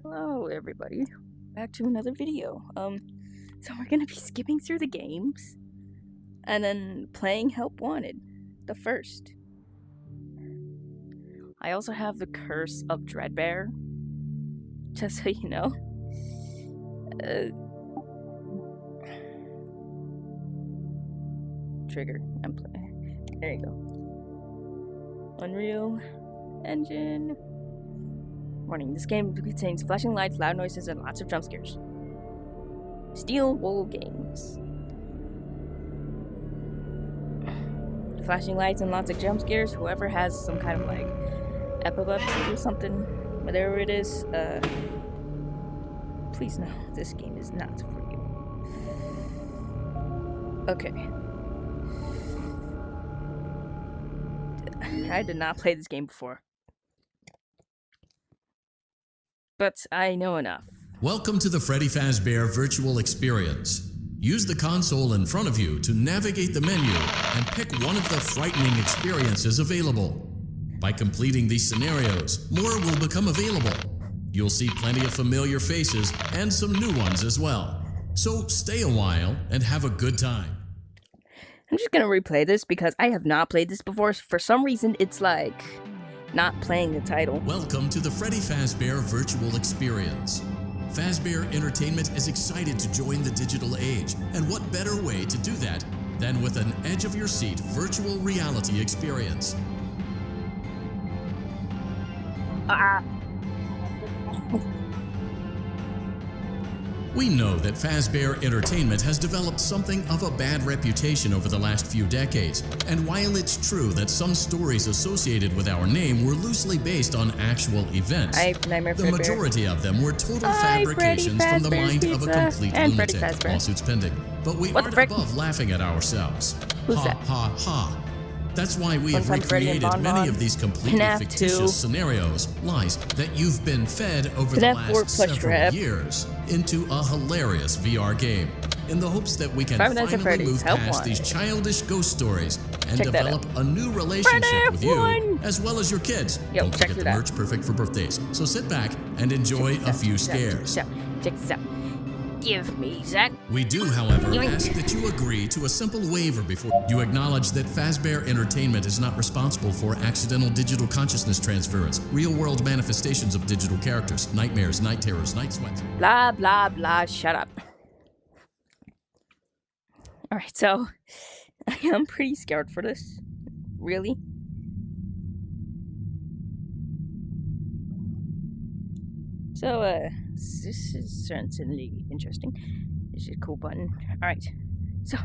Hello, everybody. Back to another video. So we're gonna be skipping through the games and then playing Help Wanted, the first. I also have the Curse of Dreadbear, just so you know. Trigger. I'm playing. There you go. Unreal Engine. Warning: this game contains flashing lights, loud noises, and lots of jump scares. Steel Wool Games. Flashing lights and lots of jump scares. Whoever has some kind of like epilepsy or something, whatever it is, please know this game is not for you. Okay. I did not play this game before, but I know enough. Welcome to the Freddy Fazbear Virtual Experience. Use the console in front of you to navigate the menu and pick one of the frightening experiences available. By completing these scenarios, more will become available. You'll see plenty of familiar faces and some new ones as well. So stay a while and have a good time. I'm just gonna replay this because I have not played this before. For some reason, it's like not playing the title. Welcome to the Freddy Fazbear Virtual Experience. Fazbear Entertainment is excited to join the digital age, and what better way to do that than with an edge-of-your-seat virtual reality experience? We know that Fazbear Entertainment has developed something of a bad reputation over the last few decades, and while it's true that some stories associated with our name were loosely based on actual events, the majority of them were total fabrications from the mind of a complete lunatic. Lawsuits pending. But we aren't above laughing at ourselves. Ha ha. That's why we have recreated many of these completely fictitious scenarios, lies that you've been fed over the last several years, into a hilarious VR game, in the hopes that we can finally move past these childish ghost stories and develop a new relationship with you, as well as your kids. Don't forget the merch, perfect for birthdays. So sit back and enjoy a few scares. Check this out. Give me that. We do, however, ask that you agree to a simple waiver before you acknowledge that Fazbear Entertainment is not responsible for accidental digital consciousness transference, real-world manifestations of digital characters, nightmares, night terrors, night sweats. Blah, blah, blah, shut up. Alright, so I am pretty scared for this. Really? So, this is certainly interesting. This is a cool button. Alright, so.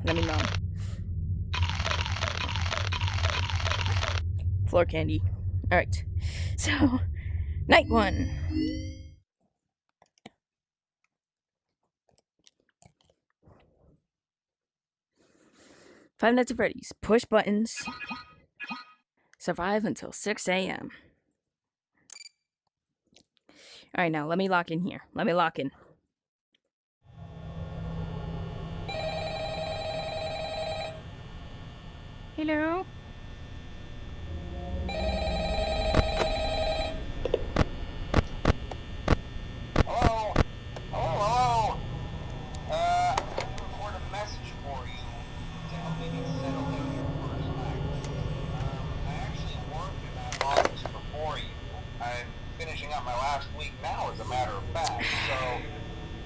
Let me know. Floor candy. Alright, so, night one. Five Nights at Freddy's. Push buttons. Survive until 6 a.m. Alright, now let me lock in here. Let me lock in. Hello? Hello? Hello? I record a message for you to help me get settled in your first night. I actually worked in that office before you. I'm finishing up my last week now, as a matter of fact, so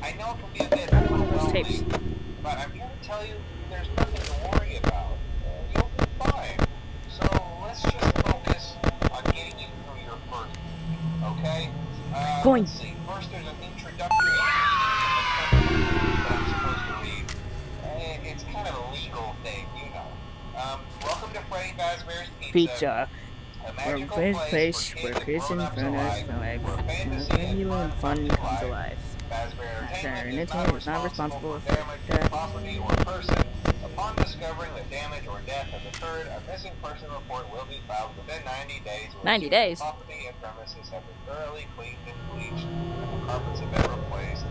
I know it can be a bit overwhelming, but I'm here to tell you there's nothing to worry about. You'll be fine. So let's just focus on getting you through your first week, okay? Let's see. First, there's an introductory reading that I'm supposed to read. It's kind of a legal thing, you know. Welcome to Freddy Fazbear's Pizza. A magical place where kids and fun where fantasy and fun comes alive. Fazbear Entertainment is not responsible for damage, property, or person. Upon discovering that damage or death has occurred, a missing person report will be filed within 90 days. 90 days? Property and premises have been thoroughly cleaned and bleached, and the carpets have been replaced,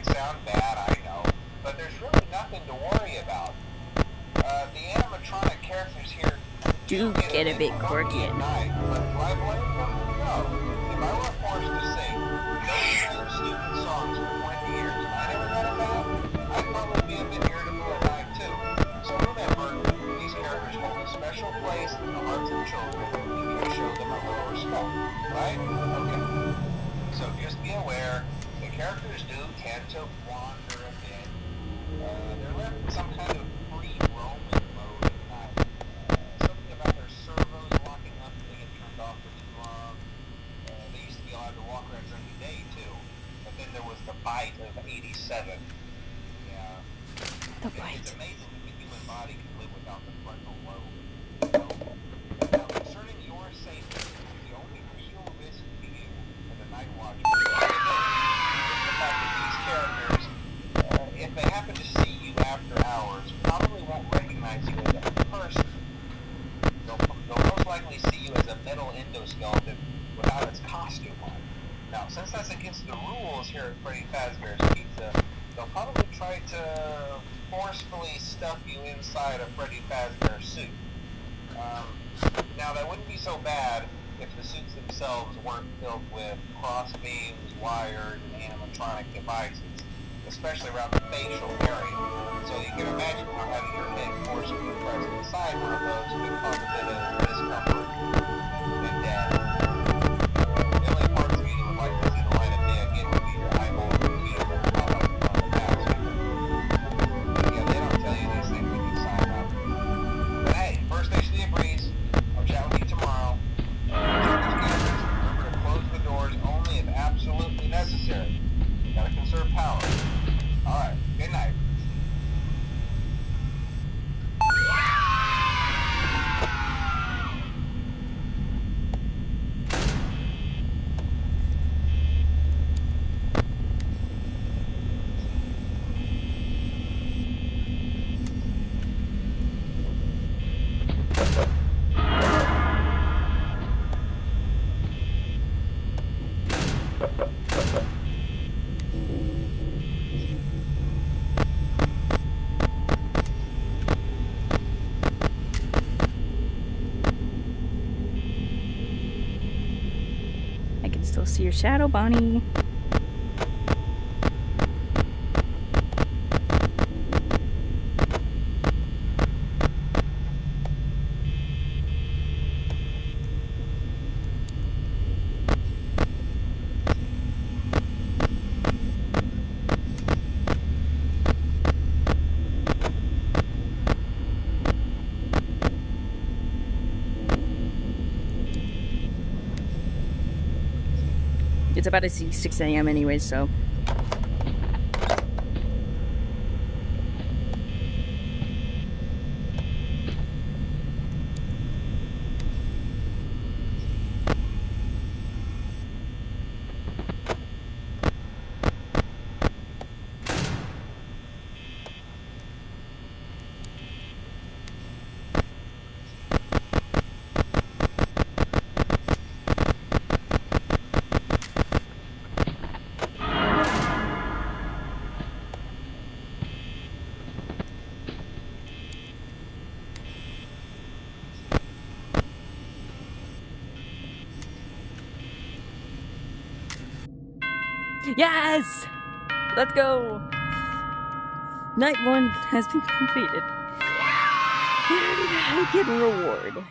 might sound bad, I know, but there's really nothing to worry about. The animatronic characters here Do get a bit quirky at and night, but do I blame them? No. If I were forced to sing those same stupid songs for 20 years and I never got a bath, I'd probably be a bit irritable at night too. So remember, these characters hold a special place in the hearts of children if you show them a little respect, right? Okay. So just be aware, the characters do tend to wander a bit. They're left in some kind of free roaming mode at night. Something about their servos locking up if they get turned off for too long. They used to be allowed to walk around during the day too. But then there was the bite of 87. Yeah. the bite. It's amazing that the human body can live without the frontal lobe. Now, concerning your safety, the only real risk to you as a night watcher is the fact that these characters, if they happen to see you after hours, probably won't recognize you as a person. They'll most likely see you as a metal endoskeleton without its costume on. Now, since that's against the rules here at Freddy Fazbear's Pizza, they'll probably try to forcefully stuff you inside a Freddy Fazbear suit. Now, that wouldn't be so bad if the suits themselves weren't filled with crossbeams, wires, and animatronic devices, especially around the facial area. So you can imagine how having your head forcibly pressed inside one of those could cause a bit of discomfort and death. The only parts of you that would like to see the light of day again would be your eyeballs and teeth that pop up on the back. Yeah, they don't tell you these things when you sign up. But hey, first station of the breeze. I'll chat with you tomorrow. Check those cameras. Remember to close the doors only if absolutely necessary. Gotta conserve power. Alright, good night. I can still see your shadow, Bonnie. It's about to see 6 a.m. anyway, so. Yes! Let's go! Night 1 has been completed. And I get a reward.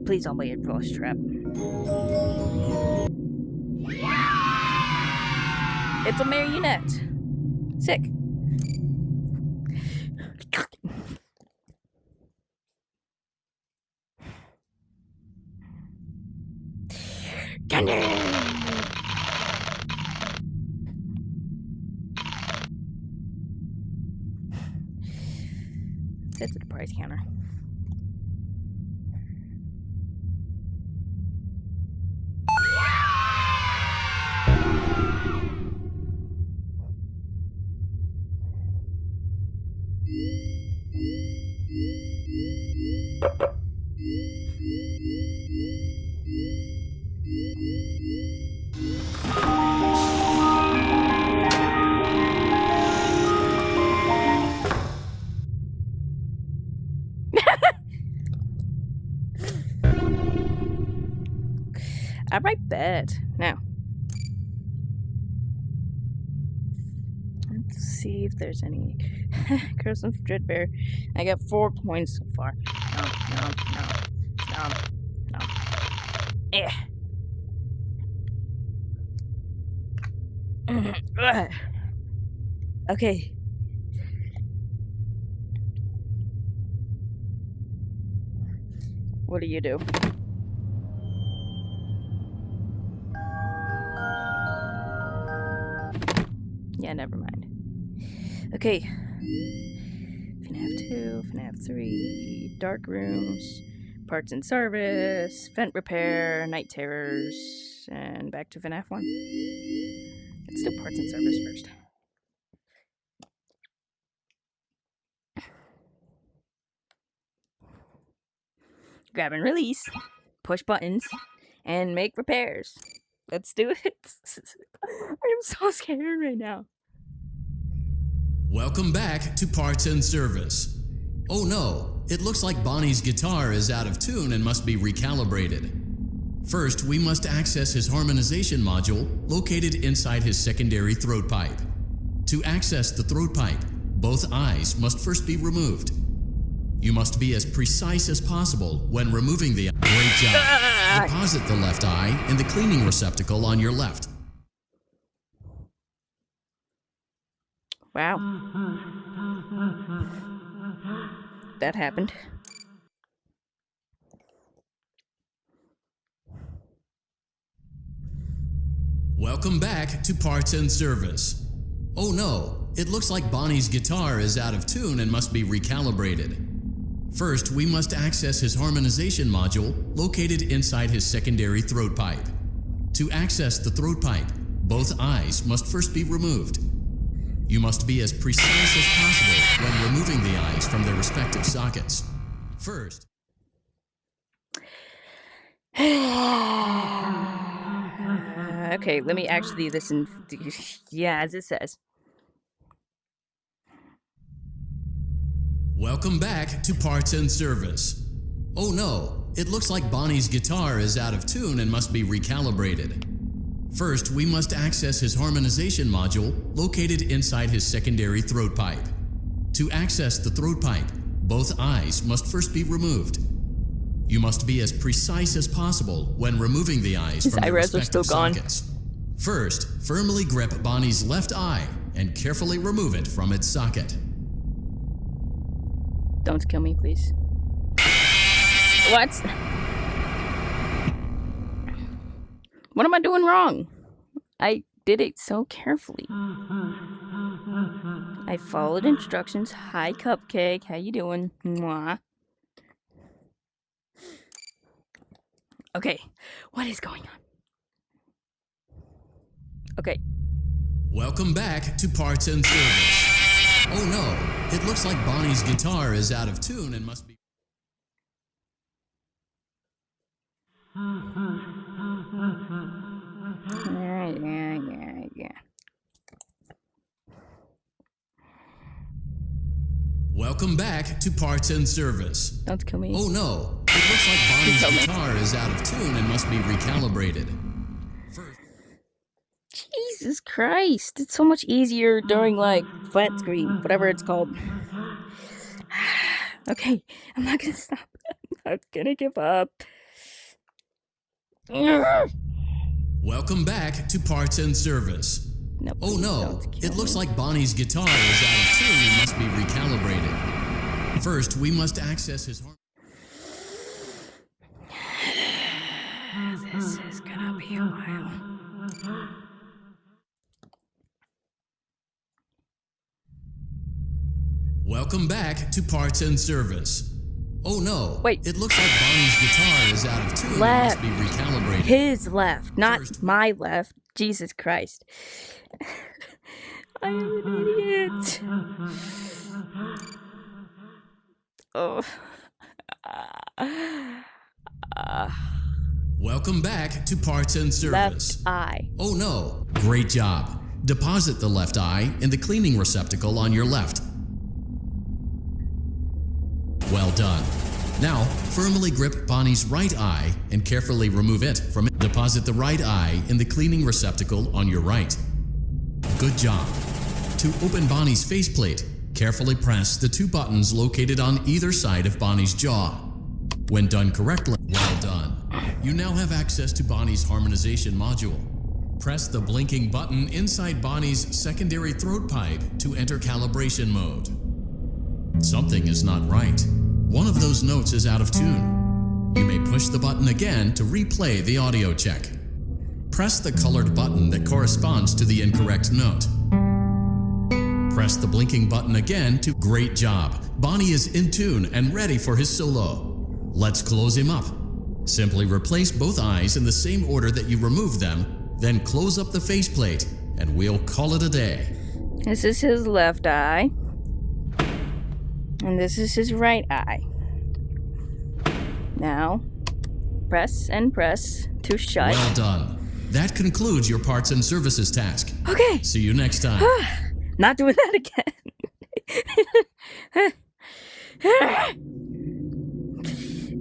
Please don't be a flush trap. It's a marionette. Sick. Candy! That's at the price counter. Alright, bet. Now, let's see if there's any. Curse of Dreadbear. I got 4 points so far. No. Eh. Okay. What do you do? Yeah, never mind. Okay. fnaf 2, fnaf 3, dark rooms, parts and service, vent repair, night terrors, and back to fnaf 1. Let's do parts and service first. Grab and release, push buttons, and make repairs. Let's do it. I'm so scared right now. Welcome back to Parts and Service. Oh no, it looks like Bonnie's guitar is out of tune and must be recalibrated. First, we must access his harmonization module located inside his secondary throat pipe. To access the throat pipe, both eyes must first be removed. You must be as precise as possible when removing the eye. Great job. Deposit the left eye in the cleaning receptacle on your left. Wow. That happened. Welcome back to Parts and Service. Oh no, it looks like Bonnie's guitar is out of tune and must be recalibrated. First, we must access his harmonization module located inside his secondary throat pipe. To access the throat pipe, both eyes must first be removed. You must be as precise as possible when removing the eyes from their respective sockets. First, Okay, let me actually listen. Yeah, as it says. welcome back to Parts and Service. Oh no, it looks like Bonnie's guitar is out of tune and must be recalibrated. First, we must access his harmonization module located inside his secondary throat pipe. To access the throat pipe, both eyes must first be removed. You must be as precise as possible when removing the eyes His from their eyebrows are still respective gone. sockets. First, firmly grip Bonnie's left eye and carefully remove it from its socket. Don't kill me, please. What? What am I doing wrong? I did it so carefully. I followed instructions. Hi, Cupcake. How you doing? Mwah. Okay, what is going on? Okay. Welcome back to Parts and Service. Oh no, it looks like Bonnie's guitar is out of tune and must be... Yeah. Welcome back to Parts and Service. Don't kill me. Oh no, it looks like Bonnie's Kill me. guitar is out of tune and must be recalibrated. First, Jesus Christ. It's so much easier during, like, flat screen, whatever it's called. Okay, I'm not gonna stop. I'm not gonna give up. welcome back to Parts and Service. No, Oh please no, don't kill it looks me. like Bonnie's guitar is out of tune and must be recalibrated. First, we must access his This is gonna be a while. Welcome back to Parts and Service. Oh no, Wait. it looks like Bonnie's guitar is out of tune Left. and must be recalibrated. His left, not First. my left. Jesus Christ. I am an idiot. Oh. Welcome back to Parts and Service. Left eye. Oh no, great job. Deposit the left eye in the cleaning receptacle on your left. Well done. Now, firmly grip Bonnie's right eye and carefully remove it from it. Deposit the right eye in the cleaning receptacle on your right. Good job. To open Bonnie's faceplate, carefully press the 2 buttons located on either side of Bonnie's jaw. When done correctly, well done. You now have access to Bonnie's harmonization module. Press the blinking button inside Bonnie's secondary throat pipe to enter calibration mode. Something is not right. One of those notes is out of tune. You may push the button again to replay the audio check. Press the colored button that corresponds to the incorrect note. Press the blinking button again to great job. Bonnie is in tune and ready for his solo. Let's close him up. Simply replace both eyes in the same order that you removed them, then close up the faceplate, and we'll call it a day. This is his left eye. And this is his right eye. Now, press and press to shut. Well done. That concludes your parts and services task. Okay. See you next time. Not doing that again.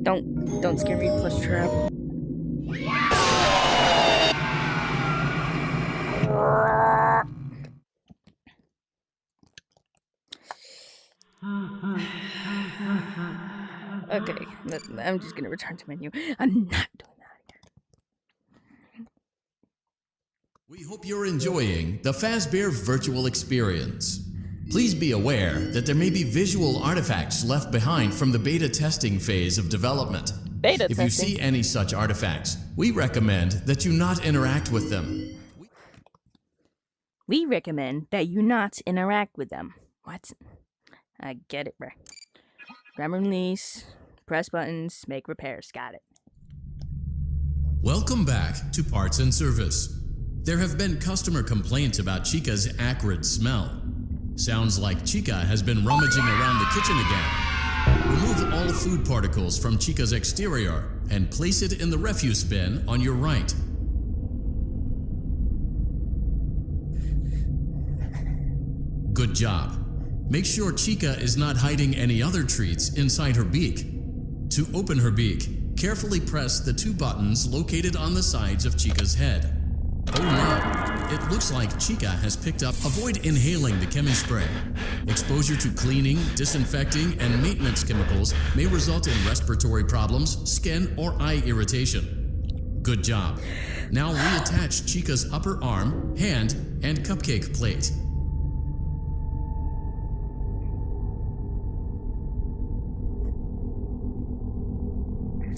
Don't scare me, plus trap. Okay, I'm just gonna return to menu. I'm not doing that again. We hope you're enjoying the Fazbear virtual experience. Please be aware that there may be visual artifacts left behind from the beta testing phase of development. If you see any such artifacts, we recommend that you not interact with them. We recommend that you not interact with them. What? I get it, bro. Grab and release, press buttons, make repairs. Got it. Welcome back to Parts and Service. There have been customer complaints about Chica's acrid smell. Sounds like Chica has been rummaging around the kitchen again. Remove all food particles from Chica's exterior and place it in the refuse bin on your right. Good job. Make sure Chica is not hiding any other treats inside her beak. To open her beak, carefully press the 2 buttons located on the sides of Chica's head. Oh no, it looks like Chica has picked up. Avoid inhaling the chemi spray. Exposure to cleaning, disinfecting, and maintenance chemicals may result in respiratory problems, skin, or eye irritation. Good job. Now reattach Chica's upper arm, hand, and cupcake plate.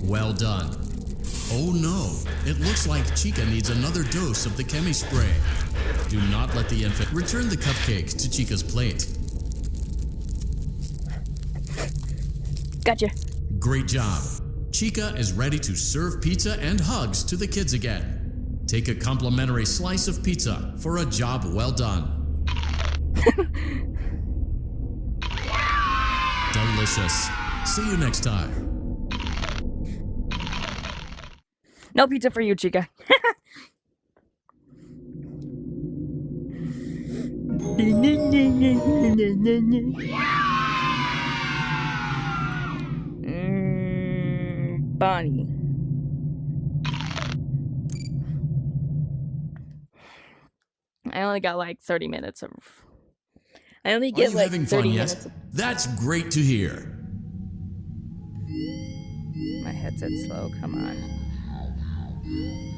Well done. Oh no, it looks like Chica needs another dose of the chemi spray. Do not let the infant return the cupcake to Chica's plate. Gotcha. Great job. Chica is ready to serve pizza and hugs to the kids again. Take a complimentary slice of pizza for a job well done. Delicious. See you next time. No pizza for you, Chica. Bonnie. I only got like 30 minutes of... I only get like 30 minutes of... That's great to hear. My headset's slow, come on.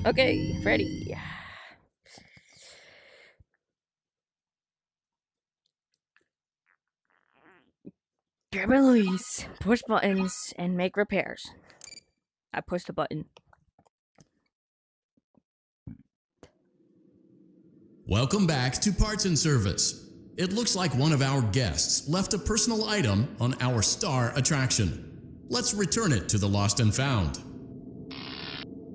Okay, Freddy. Grab and release, push buttons, and make repairs. I pushed the button. Welcome back to Parts and Service. It looks like one of our guests left a personal item on our star attraction. Let's return it to the Lost and Found.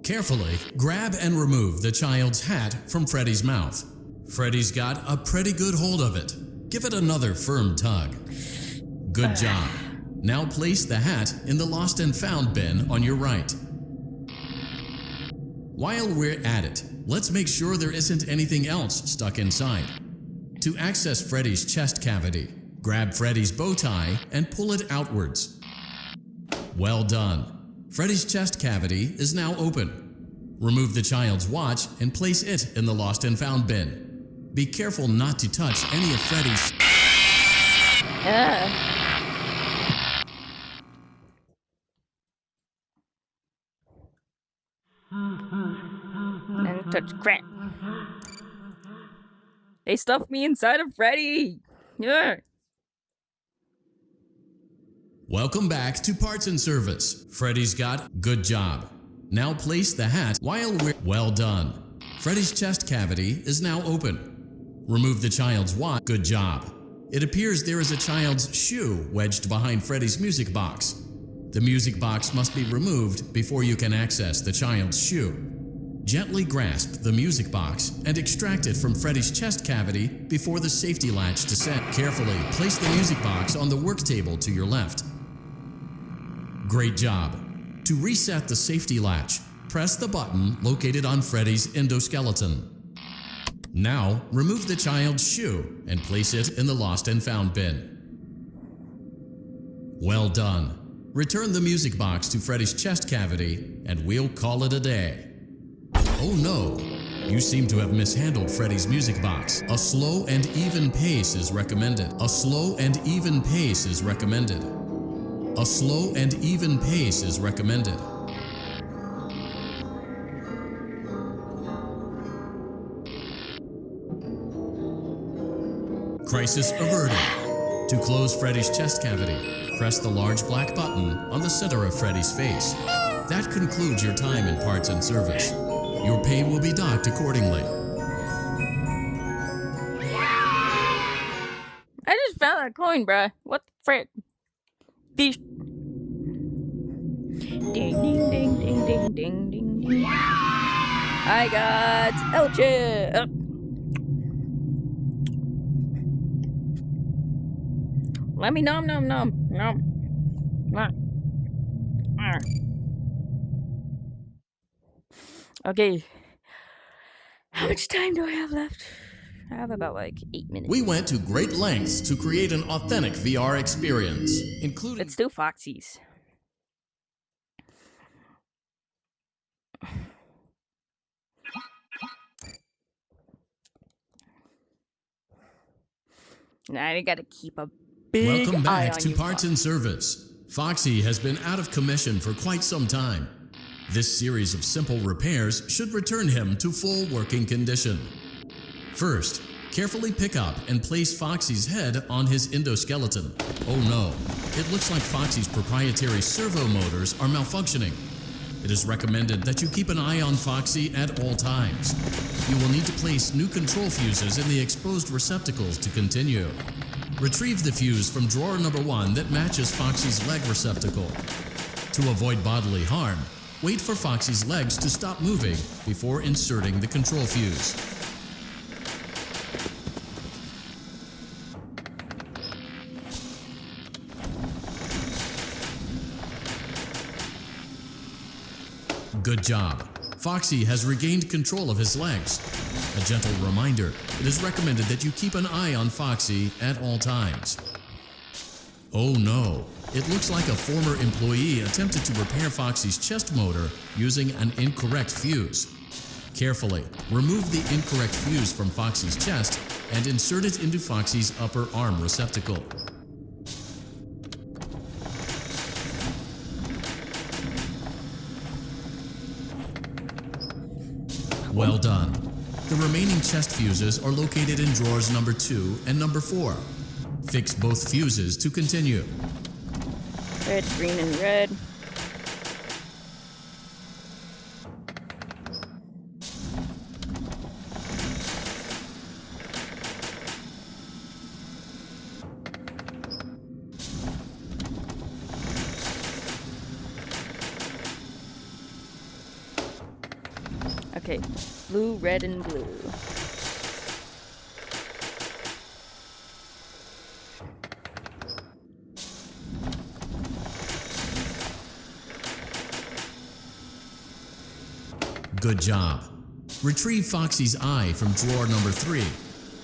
Carefully grab and remove the child's hat from Freddy's mouth. Freddy's got a pretty good hold of it. Give it another firm tug. Good job. Now place the hat in the Lost and Found bin on your right. While we're at it, let's make sure there isn't anything else stuck inside. To access Freddy's chest cavity, grab Freddy's bow tie and pull it outwards. Well done. Freddy's chest cavity is now open. Remove the child's watch and place it in the lost and found bin. Be careful not to touch any of Freddy's... And touch crap. They stuffed me inside of Freddy. Yeah. Welcome back to Parts and Service. Freddy's got good job. Now place the hat while we're... Well done. Freddy's chest cavity is now open. Remove the child's watch. Good job. It appears there is a child's shoe wedged behind Freddy's music box. The music box must be removed before you can access the child's shoe. Gently grasp the music box and extract it from Freddy's chest cavity before the safety latch descends. Carefully place the music box on the work table to your left. Great job. To reset the safety latch, press the button located on Freddy's endoskeleton. Now, remove the child's shoe and place it in the lost and found bin. Well done. Return the music box to Freddy's chest cavity and we'll call it a day. Oh no, you seem to have mishandled Freddy's music box. A slow and even pace is recommended. A slow and even pace is recommended. A slow and even pace is recommended. Crisis averted. To close Freddy's chest cavity, press the large black button on the center of Freddy's face. That concludes your time in Parts and Service. Your pay will be docked accordingly. I just found that coin, bruh. What the frick? Ding ding ding ding ding ding ding ding. I got Elche. Let me nom. Okay. How much time do I have left? I have about like 8 minutes. We went to great lengths to create an authentic VR experience, including... Let's do Foxy's. Now I gotta keep a big Welcome eye back on to you, Parts and Service. Foxy has been out of commission for quite some time. This series of simple repairs should return him to full working condition. First, carefully pick up and place Foxy's head on his endoskeleton. Oh no, it looks like Foxy's proprietary servo motors are malfunctioning. It is recommended that you keep an eye on Foxy at all times. You will need to place new control fuses in the exposed receptacles to continue. Retrieve the fuse from drawer number 1 that matches Foxy's leg receptacle. To avoid bodily harm, wait for Foxy's legs to stop moving before inserting the control fuse. Good job. Foxy has regained control of his legs. A gentle reminder, it is recommended that you keep an eye on Foxy at all times. Oh no, it looks like a former employee attempted to repair Foxy's chest motor using an incorrect fuse. Carefully, remove the incorrect fuse from Foxy's chest and insert it into Foxy's upper arm receptacle. Well done. The remaining chest fuses are located in drawers number 2 and number 4. Fix both fuses to continue. Red, green, and red. Okay, blue, red, and blue. Good job. Retrieve Foxy's eye from drawer number 3.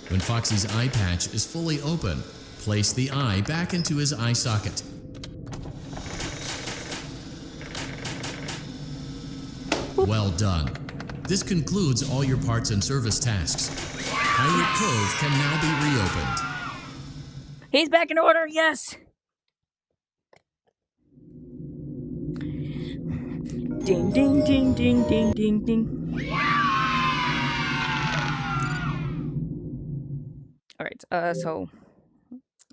When Foxy's eye patch is fully open, place the eye back into his eye socket. Well done. This concludes all your parts and service tasks. Pilot Cove can now be reopened. He's back in order, yes! Ding, ding, ding, ding, ding, ding, ding. Alright, so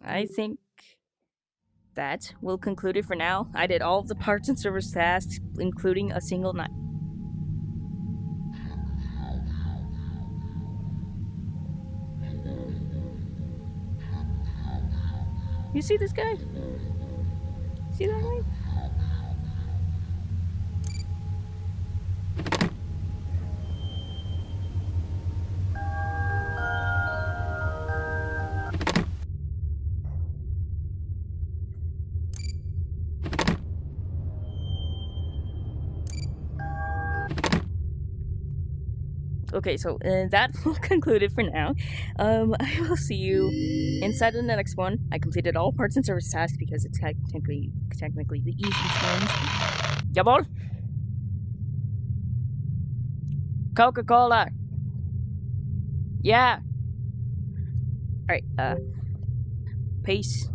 I think that will conclude it for now. I did all of the parts and service tasks, including a single night. You see this guy? See that guy? Okay, so that will conclude it for now. I will see you inside of the next one. I completed all parts and service tasks because it's technically the easiest ones. Jawohl! Coca-Cola! Yeah! Alright, peace.